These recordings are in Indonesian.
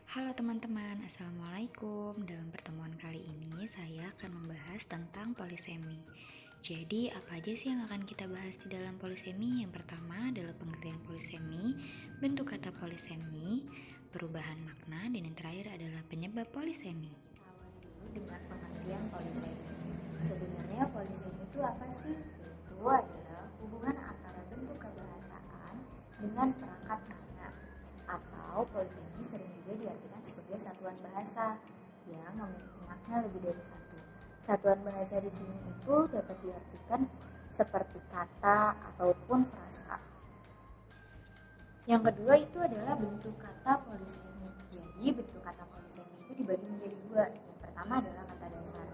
Halo teman-teman, Assalamualaikum. Dalam pertemuan kali ini saya akan membahas tentang polisemi. Jadi apa aja sih yang akan kita bahas di dalam polisemi? Yang pertama adalah pengertian polisemi, bentuk kata polisemi, perubahan makna, dan yang terakhir adalah penyebab polisemi. Awali dulu dengan pengertian polisemi. Sebenarnya polisemi itu apa sih? Itu adalah hubungan antara bentuk kebahasaan dengan perangkat makna. Atau polisemi sering juga diartikan sebagai satuan bahasa yang memiliki makna lebih dari satu. Satuan bahasa di sini itu dapat diartikan seperti kata ataupun frasa. Yang kedua itu adalah bentuk kata polisemi. Jadi bentuk kata polisemi itu dibagi menjadi dua. Yang pertama adalah kata dasar.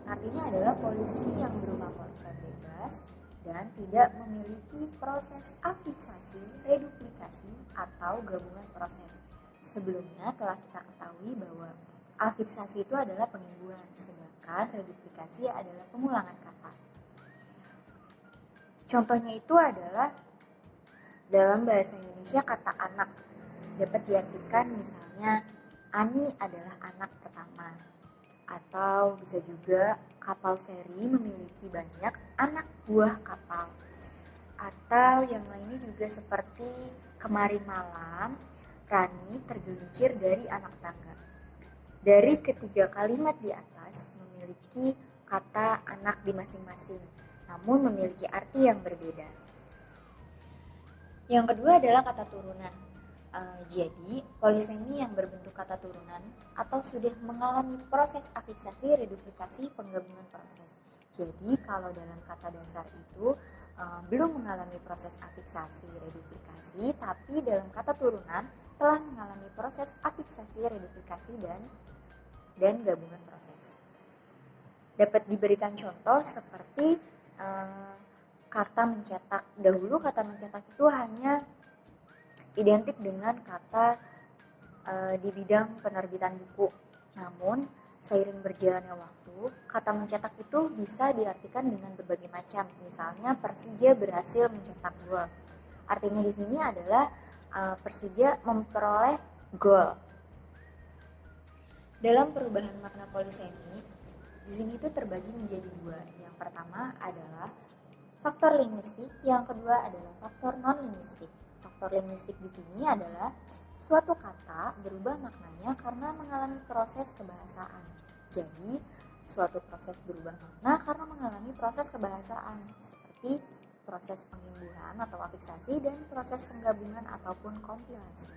Artinya adalah polisemi yang berupa morfem bebas dan tidak memiliki proses afiksasi, reduplikasi, atau gabungan proses. Sebelumnya telah kita ketahui bahwa afiksasi itu adalah penimbuhan, sedangkan reduplikasi adalah pengulangan kata. Contohnya itu adalah dalam bahasa Indonesia kata anak dapat diartikan misalnya Ani adalah anak pertama, atau bisa juga kapal feri memiliki banyak anak buah kapal, atau yang lainnya juga seperti kemarin malam Rani tergelincir dari anak tangga. Dari ketiga kalimat di atas memiliki kata anak di masing-masing, namun memiliki arti yang berbeda. Yang kedua adalah kata turunan. Jadi, polisemi yang berbentuk kata turunan atau sudah mengalami proses afiksasi, reduplikasi, penggabungan proses. Jadi, kalau dalam kata dasar itu belum mengalami proses afiksasi, reduplikasi, tapi dalam kata turunan telah mengalami proses afiksasi, reduplikasi, dan gabungan proses. Dapat diberikan contoh seperti kata mencetak. Dahulu kata mencetak itu hanya identik dengan kata di bidang penerbitan buku. Namun, seiring berjalannya waktu, kata mencetak itu bisa diartikan dengan berbagai macam. Misalnya, Persija berhasil mencetak gol. Artinya di sini adalah Persija memperoleh gol. Dalam perubahan makna polisemi, di sini itu terbagi menjadi dua. Yang pertama adalah faktor linguistik, yang kedua adalah faktor non-linguistik. Faktor linguistik di sini adalah suatu kata berubah maknanya karena mengalami proses kebahasaan. Jadi, suatu proses berubah makna karena mengalami proses kebahasaan, seperti proses pengimbuhan atau afiksasi dan proses penggabungan ataupun kompilasi.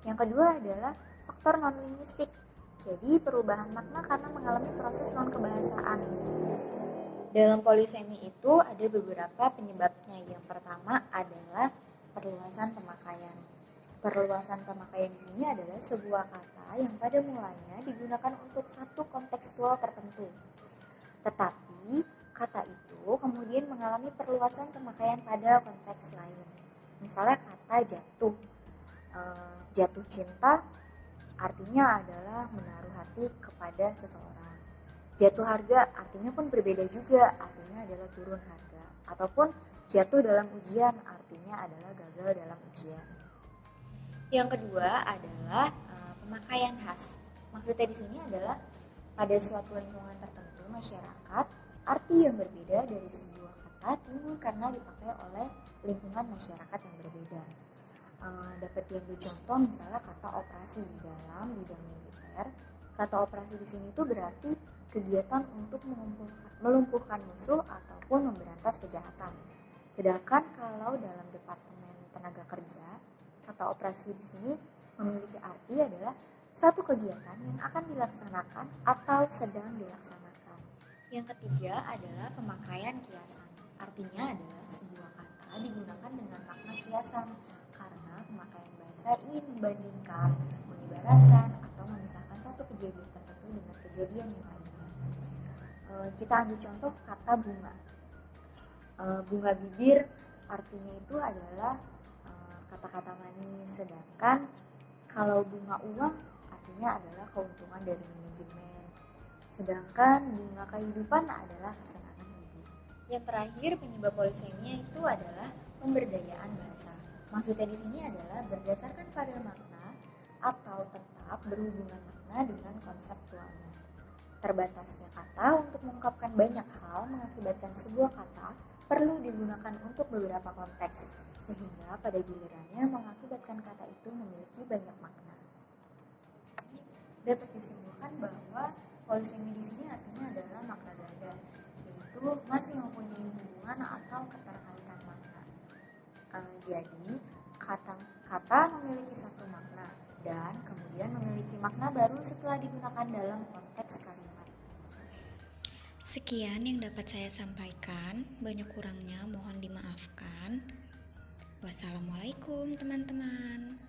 Yang kedua adalah faktor non-linguistik. Jadi, perubahan makna karena mengalami proses non-kebahasaan. Dalam polisemi itu ada beberapa penyebabnya. Yang pertama adalah perluasan pemakaian. Perluasan pemakaian di sini adalah sebuah kata yang pada mulanya digunakan untuk satu kontekstual tertentu. Tetapi kata itu kemudian mengalami perluasan pemakaian pada konteks lain. Misalnya kata jatuh. Jatuh cinta artinya adalah menaruh hati kepada seseorang. Jatuh harga artinya pun berbeda juga, artinya adalah turun harga. Ataupun jatuh dalam ujian artinya adalah gagal dalam ujian. Yang kedua adalah pemakaian khas. Maksudnya di sini adalah pada suatu lingkungan tertentu masyarakat, arti yang berbeda dari sebuah kata timbul karena dipakai oleh lingkungan masyarakat yang berbeda. Dapat diambil contoh misalnya kata operasi dalam bidang militer. Kata operasi di sini itu berarti kegiatan untuk melumpuhkan musuh ataupun memberantas kejahatan. Sedangkan kalau dalam Departemen Tenaga Kerja, kata operasi di sini memiliki arti adalah satu kegiatan yang akan dilaksanakan atau sedang dilaksanakan. Yang ketiga adalah pemakaian kiasan. Artinya adalah sebuah kata digunakan dengan makna kiasan karena pemakaian bahasa ingin membandingkan, mengibaratkan, atau memisahkan satu kejadian tertentu dengan kejadian yang lain. Kita ambil contoh kata bunga. Bunga bibir artinya itu adalah kata-kata manis, sedangkan kalau bunga uang artinya adalah keuntungan dari manajemen, sedangkan bunga kehidupan adalah kesenangan hidup. Yang terakhir penyebab polisemia itu adalah pemberdayaan bahasa. Maksudnya di sini adalah berdasarkan pada makna atau tetap berhubungan makna dengan konseptualnya. Terbatasnya kata untuk mengungkapkan banyak hal mengakibatkan sebuah kata perlu digunakan untuk beberapa konteks, sehingga pada gilirannya mengakibatkan kata itu memiliki banyak makna. Jadi, dapat disimpulkan bahwa polisemi di sini artinya adalah makna ganda, yaitu masih mempunyai hubungan atau keterkaitan makna. Jadi, kata memiliki satu makna dan kemudian memiliki makna baru setelah digunakan dalam konteks kalimat. Sekian yang dapat saya sampaikan, banyak kurangnya mohon dimaafkan. Wassalamualaikum teman-teman.